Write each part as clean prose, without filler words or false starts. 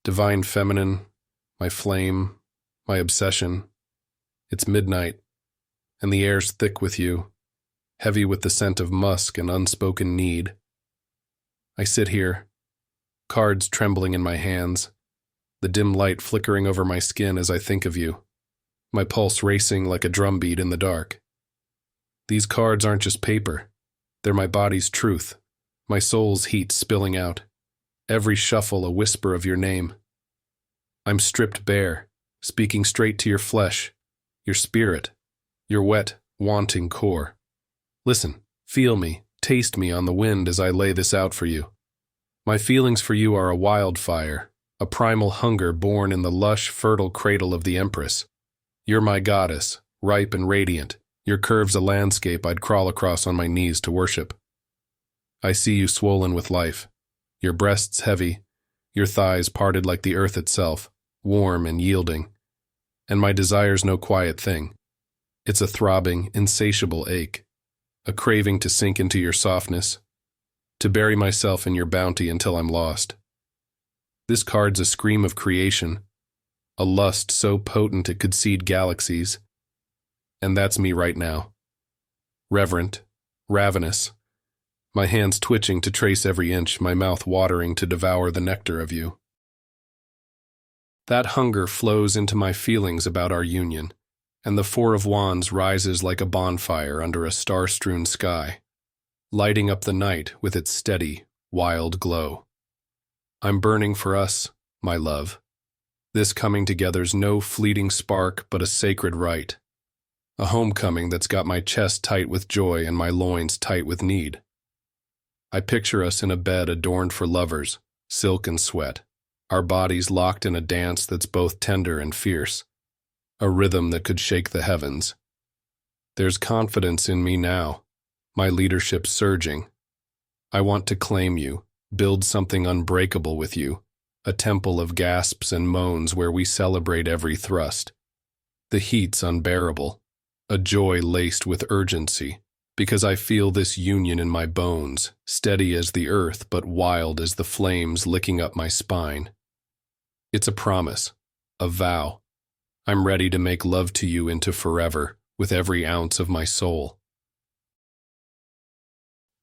Divine feminine, my flame, my obsession. It's midnight, and the air's thick with you, heavy with the scent of musk and unspoken need. I sit here, cards trembling in my hands, the dim light flickering over my skin as I think of you, my pulse racing like a drumbeat in the dark. These cards aren't just paper. They're my body's truth, my soul's heat spilling out, every shuffle a whisper of your name. I'm stripped bare, speaking straight to your flesh, your spirit, your wet, wanting core. Listen, feel me, taste me on the wind as I lay this out for you. My feelings for you are a wildfire, a primal hunger born in the lush, fertile cradle of the Empress. You're my goddess, ripe and radiant, your curves a landscape I'd crawl across on my knees to worship. I see you swollen with life, your breasts heavy, your thighs parted like the earth itself, warm and yielding. And my desire's no quiet thing. It's a throbbing, insatiable ache, a craving to sink into your softness, to bury myself in your bounty until I'm lost. This card's a scream of creation, a lust so potent it could seed galaxies. And that's me right now. Reverent, ravenous, my hands twitching to trace every inch, my mouth watering to devour the nectar of you. That hunger flows into my feelings about our union, and the Four of Wands rises like a bonfire under a star-strewn sky, lighting up the night with its steady, wild glow. I'm burning for us, my love. This coming together's no fleeting spark but a sacred rite, a homecoming that's got my chest tight with joy and my loins tight with need. I picture us in a bed adorned for lovers, silk and sweat, our bodies locked in a dance that's both tender and fierce, a rhythm that could shake the heavens. There's confidence in me now, my leadership surging. I want to claim you, build something unbreakable with you, a temple of gasps and moans where we celebrate every thrust. The heat's unbearable, a joy laced with urgency, because I feel this union in my bones, steady as the earth but wild as the flames licking up my spine. It's a promise, a vow. I'm ready to make love to you into forever, with every ounce of my soul.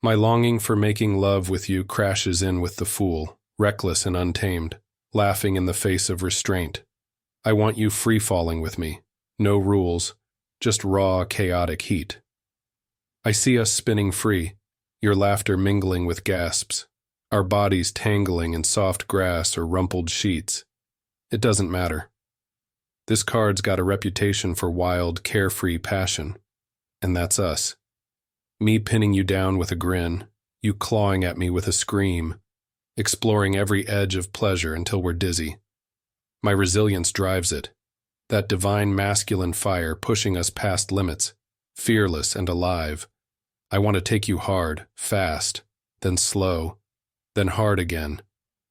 My longing for making love with you crashes in with the fool, reckless and untamed, laughing in the face of restraint. I want you free-falling with me, no rules, just raw, chaotic heat. I see us spinning free, your laughter mingling with gasps, our bodies tangling in soft grass or rumpled sheets. It doesn't matter. This card's got a reputation for wild, carefree passion, and that's us. Me pinning you down with a grin, you clawing at me with a scream, exploring every edge of pleasure until we're dizzy. My resilience drives it, that divine masculine fire pushing us past limits, fearless and alive. I want to take you hard, fast, then slow, then hard again.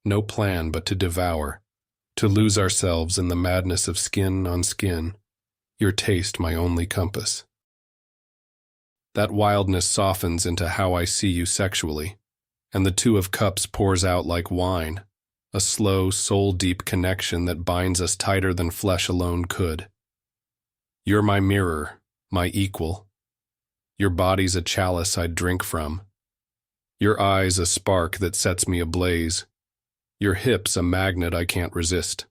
No plan but to devour, to lose ourselves in the madness of skin on skin. Your taste my only compass. That wildness softens into how I see you sexually, and the Two of Cups pours out like wine, a slow, soul-deep connection that binds us tighter than flesh alone could. You're my mirror, my equal. Your body's a chalice I'd drink from. Your eyes a spark that sets me ablaze. Your hips a magnet I can't resist.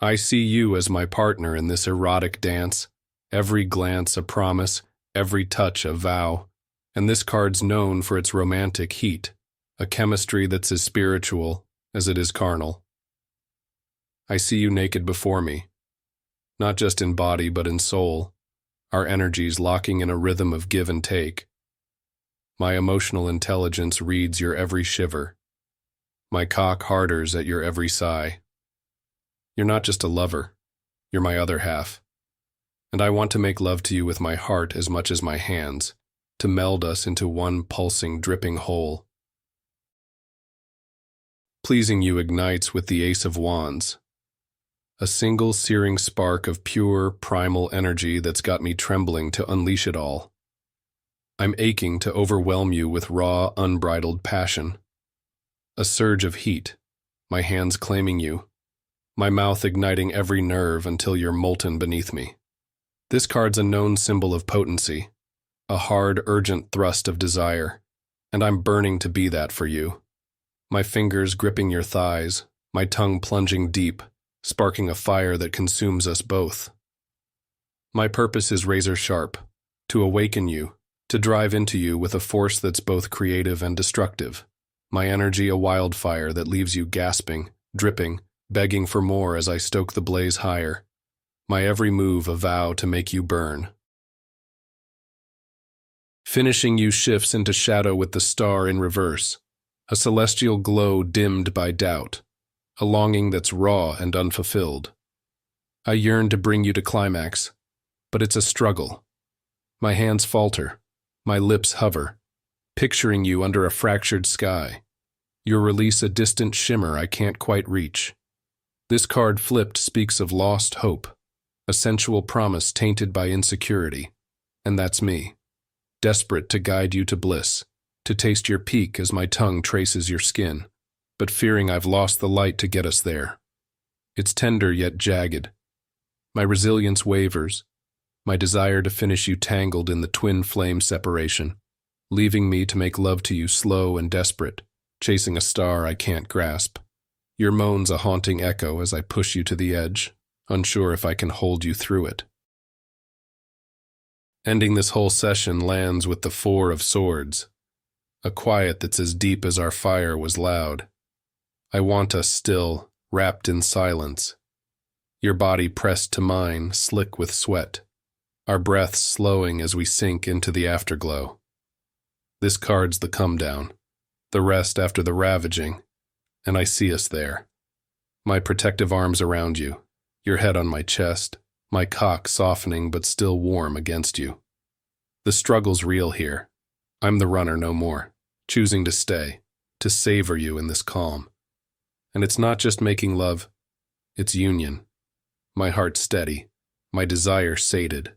I see you as my partner in this erotic dance, every glance a promise, every touch a vow, and this card's known for its romantic heat, a chemistry that's as spiritual as it is carnal. I see you naked before me, not just in body but in soul, our energies locking in a rhythm of give and take. My emotional intelligence reads your every shiver. My cock harders at your every sigh. You're not just a lover, you're my other half. And I want to make love to you with my heart as much as my hands, to meld us into one pulsing, dripping whole. Pleasing you ignites with the Ace of Wands, a single searing spark of pure, primal energy that's got me trembling to unleash it all. I'm aching to overwhelm you with raw, unbridled passion. A surge of heat, my hands claiming you, my mouth igniting every nerve until you're molten beneath me. This card's a known symbol of potency, a hard, urgent thrust of desire, and I'm burning to be that for you. My fingers gripping your thighs, my tongue plunging deep, sparking a fire that consumes us both. My purpose is razor sharp, to awaken you, to drive into you with a force that's both creative and destructive. My energy a wildfire that leaves you gasping, dripping, begging for more as I stoke the blaze higher. My every move a vow to make you burn. Finishing you shifts into shadow with the star in reverse, a celestial glow dimmed by doubt, a longing that's raw and unfulfilled. I yearn to bring you to climax, but it's a struggle. My hands falter, my lips hover, picturing you under a fractured sky. Your release a distant shimmer I can't quite reach. This card flipped speaks of lost hope, a sensual promise tainted by insecurity, and that's me, desperate to guide you to bliss, to taste your peak as my tongue traces your skin, but fearing I've lost the light to get us there. It's tender yet jagged. My resilience wavers, my desire to finish you tangled in the twin flame separation, leaving me to make love to you slow and desperate, chasing a star I can't grasp. Your moans a haunting echo as I push you to the edge, unsure if I can hold you through it. Ending this whole session lands with the Four of Swords, a quiet that's as deep as our fire was loud. I want us still, wrapped in silence. Your body pressed to mine, slick with sweat, our breaths slowing as we sink into the afterglow. This card's the come down, the rest after the ravaging, and I see us there. My protective arms around you, your head on my chest, my cock softening but still warm against you. The struggle's real here. I'm the runner no more, choosing to stay, to savor you in this calm. And it's not just making love, it's union. My heart steady, my desire sated.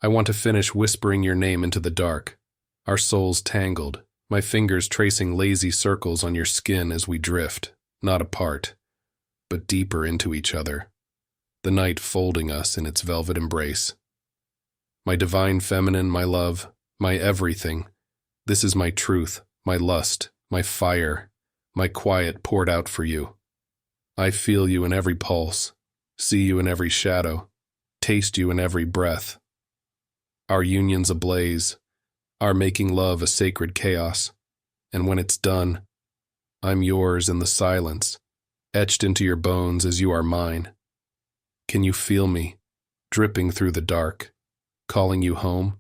I want to finish whispering your name into the dark, our souls tangled, my fingers tracing lazy circles on your skin as we drift, not apart, but deeper into each other, the night folding us in its velvet embrace. My divine feminine, my love, my everything, this is my truth, my lust, my fire, my quiet poured out for you. I feel you in every pulse, see you in every shadow, taste you in every breath. Our union's ablaze, our making love a sacred chaos, and when it's done, I'm yours in the silence, etched into your bones as you are mine. Can you feel me, dripping through the dark, calling you home?